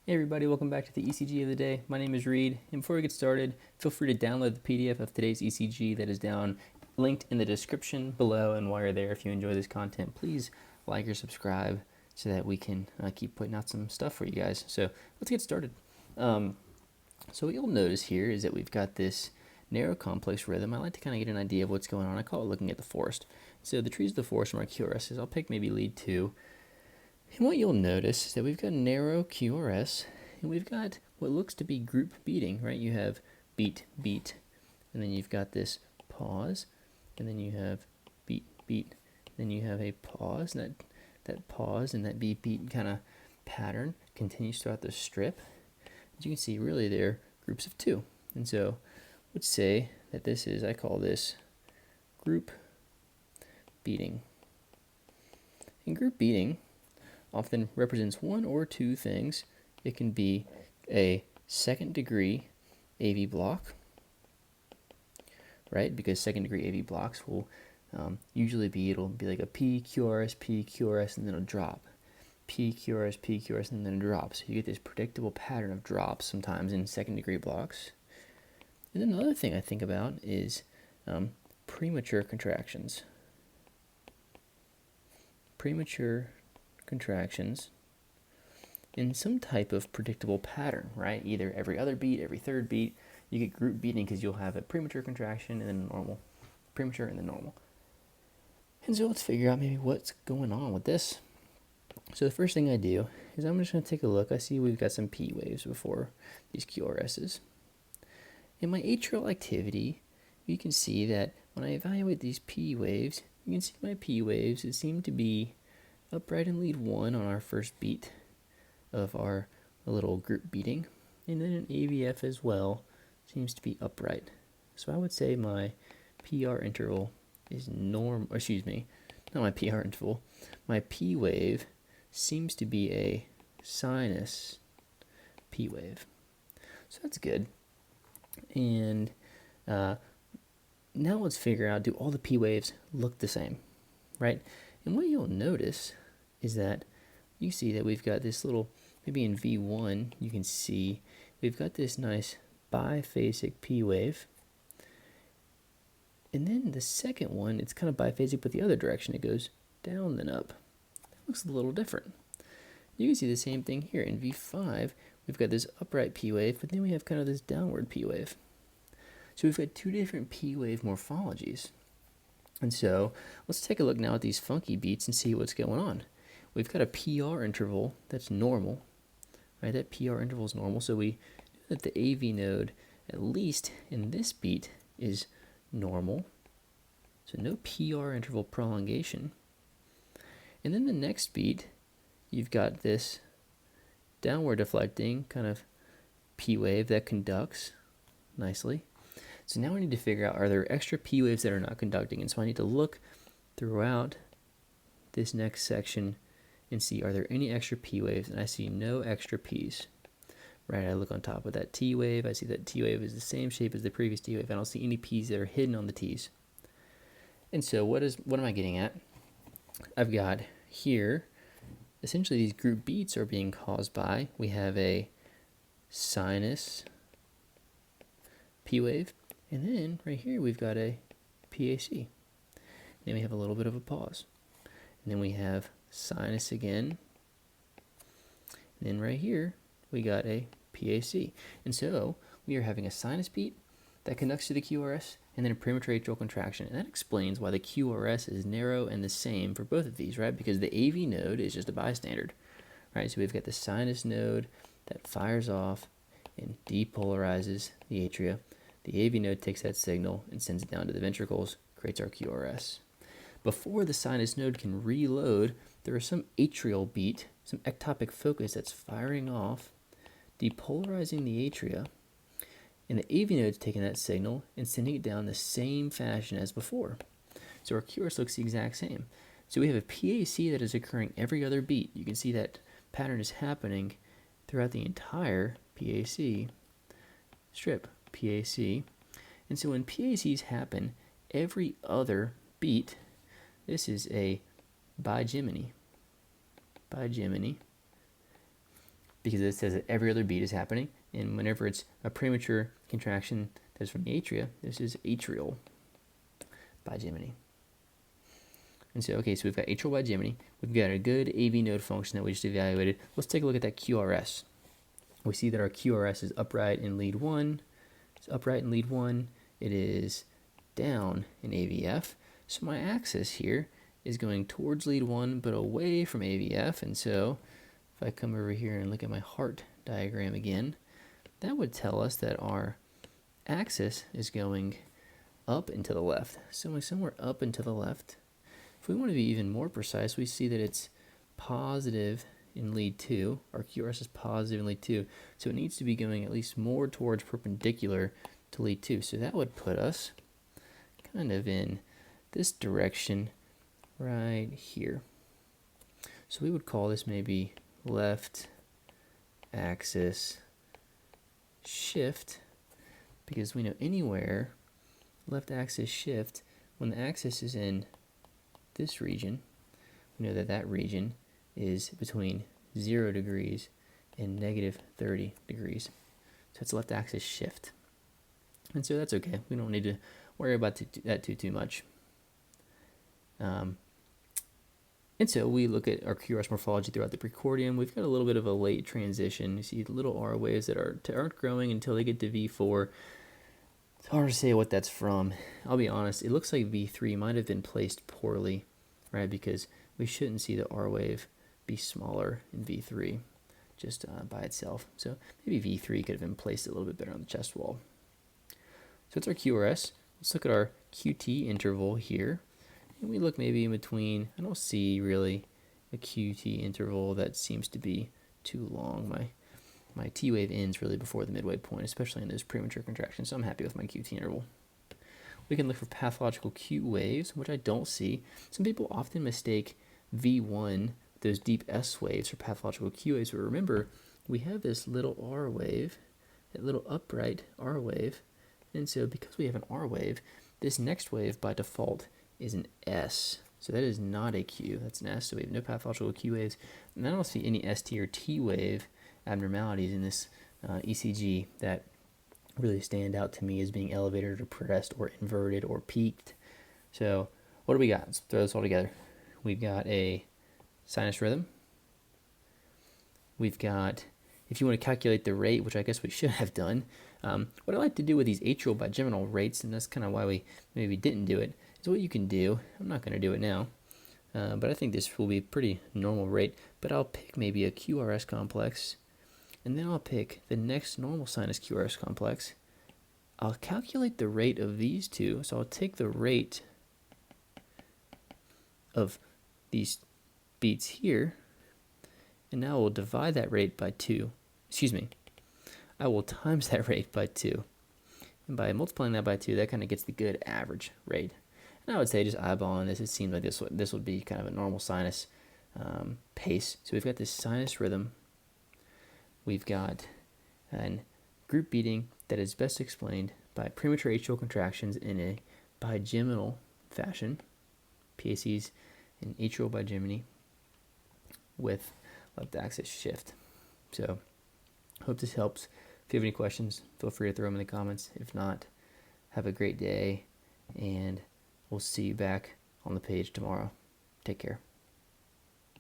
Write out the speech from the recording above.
Hey everybody, welcome back to the ECG of the day. My name is Reid, and before we get started, feel free to download the PDF of today's ECG that is down linked in the description below. And while you're there, if you enjoy this content, please like or subscribe so that we can keep putting out some stuff for you guys. So let's get started. So what you'll notice here is that we've got this narrow complex rhythm. I like to kind of get an idea of what's going on. I call it looking at the forest. So the trees of the forest from our QRSs, I'll pick maybe lead 2. And what you'll notice is that we've got narrow QRS, and we've got what looks to be group beating, right? You have beat, beat, and then you've got this pause, and then you have beat, beat, then you have a pause, and that pause and that beat, beat kind of pattern continues throughout the strip. As you can see, really they're groups of 2. And so let's say that this is, I call this group beating. And group beating often represents one or two things. It can be a second degree AV block, right? Because second degree AV blocks will usually it'll be like a P, QRS, P, QRS, and then a drop. P, QRS, P, QRS, and then a drop. So you get this predictable pattern of drops sometimes in second degree blocks. And then another thing I think about is premature contractions. Premature contractions in some type of predictable pattern, right? Either every other beat, every third beat. You get group beating because you'll have a premature contraction and then normal, premature and then normal. And so let's figure out maybe what's going on with this. So the first thing I do is I'm just going to take a look. I see we've got some P waves before these QRSs. In my atrial activity, you can see that when I evaluate these P waves, you can see my P waves, it seemed to be upright in lead 1 on our first beat of our little group beating, and then an AVF as well seems to be upright. So I would say my PR interval is not my PR interval, my P wave seems to be a sinus P wave. So that's good. And now let's figure out, do all the P waves look the same, right? And what you'll notice is that you see that we've got this little, maybe in V1, you can see we've got this nice biphasic P wave. And then the second one, it's kind of biphasic, but the other direction. It goes down then up. That looks a little different. You can see the same thing here. In V5, we've got this upright P wave, but then we have kind of this downward P wave. So we've got two different P wave morphologies. And so let's take a look now at these funky beats and see what's going on. We've got a PR interval that's normal, right? That PR interval is normal. So we know that the AV node, at least in this beat, is normal. So no PR interval prolongation. And then the next beat, you've got this downward deflecting kind of P wave that conducts nicely. So now we need to figure out, are there extra P waves that are not conducting? And so I need to look throughout this next section and see, are there any extra P waves? And I see no extra P's, right? I look on top of that T wave. I see that T wave is the same shape as the previous T wave. I don't see any P's that are hidden on the T's. And so what am I getting at? I've got here, essentially these group beats are being caused by, we have a sinus P wave, and then right here we've got a PAC. Then we have a little bit of a pause. And then we have sinus again. And then right here we got a PAC. And so we are having a sinus beat that conducts to the QRS and then a premature atrial contraction. And that explains why the QRS is narrow and the same for both of these, right? Because the AV node is just a bystander, right? So we've got the sinus node that fires off and depolarizes the atria. The AV node takes that signal and sends it down to the ventricles, creates our QRS. Before the sinus node can reload, there is some atrial beat, some ectopic focus that's firing off, depolarizing the atria, and the AV node's taking that signal and sending it down the same fashion as before. So our QRS looks the exact same. So we have a PAC that is occurring every other beat. You can see that pattern is happening throughout the entire PAC strip. PAC. And so when PACs happen every other beat, this is a bigeminy. because it says that every other beat is happening, and whenever it's a premature contraction that's from the atria, this is atrial bigeminy. And so, okay, so we've got atrial bigeminy. We've got a good AV node function that we just evaluated. Let's take a look at that QRS. We see that our QRS is upright in lead 1. It's upright in lead 1. It is down in AVF. So my axis here is going towards lead 1 but away from AVF. And so if I come over here and look at my heart diagram again, that would tell us that our axis is going up and to the left. So somewhere up and to the left. If we want to be even more precise, we see that it's positive in lead 2. Our QRS is positive in lead 2. So it needs to be going at least more towards perpendicular to lead 2. So that would put us kind of in this direction right here. So we would call this maybe left axis shift, because we know anywhere left axis shift, when the axis is in this region, we know that that region is between 0 degrees and negative 30 degrees. So it's left axis shift. And so that's okay. We don't need to worry about that too much. And so we look at our QRS morphology throughout the precordium. We've got a little bit of a late transition. You see little R waves that aren't growing until they get to V4. It's hard to say what that's from. I'll be honest, it looks like V3 might have been placed poorly, right? Because we shouldn't see the R wave be smaller in V3 just by itself. So maybe V3 could have been placed a little bit better on the chest wall. So it's our QRS. Let's look at our QT interval here. And we look maybe in between. I don't see really a QT interval that seems to be too long. My T wave ends really before the midway point, especially in those premature contractions, so I'm happy with my QT interval. We can look for pathological Q waves, which I don't see. Some people often mistake V1, those deep S waves, for pathological Q waves, but remember, we have this little R wave, that little upright R wave, and so because we have an R wave, this next wave by default is an S. So that is not a Q, that's an S, so we have no pathological Q waves. And I don't see any ST or T wave abnormalities in this ECG that really stand out to me as being elevated or depressed or inverted or peaked. So what do we got? Let's throw this all together. We've got a sinus rhythm. We've got, if you want to calculate the rate, which I guess we should have done, what I like to do with these atrial bigeminal rates, and that's kind of why we maybe didn't do it, is what you can do. I'm not going to do it now, but I think this will be a pretty normal rate, but I'll pick maybe a QRS complex, and then I'll pick the next normal sinus QRS complex. I'll calculate the rate of these two, so I'll take the rate of these beats here, and now we'll divide that rate by 2. I will times that rate by 2. And by multiplying that by 2, that kind of gets the good average rate. And I would say just eyeballing this, it seems like this would be kind of a normal sinus pace. So we've got this sinus rhythm. We've got a group beating that is best explained by premature atrial contractions in a bigeminal fashion, PACs in atrial bigeminy with left axis shift. So hope this helps. If you have any questions, feel free to throw them in the comments. If not, have a great day, and we'll see you back on the page tomorrow. Take care.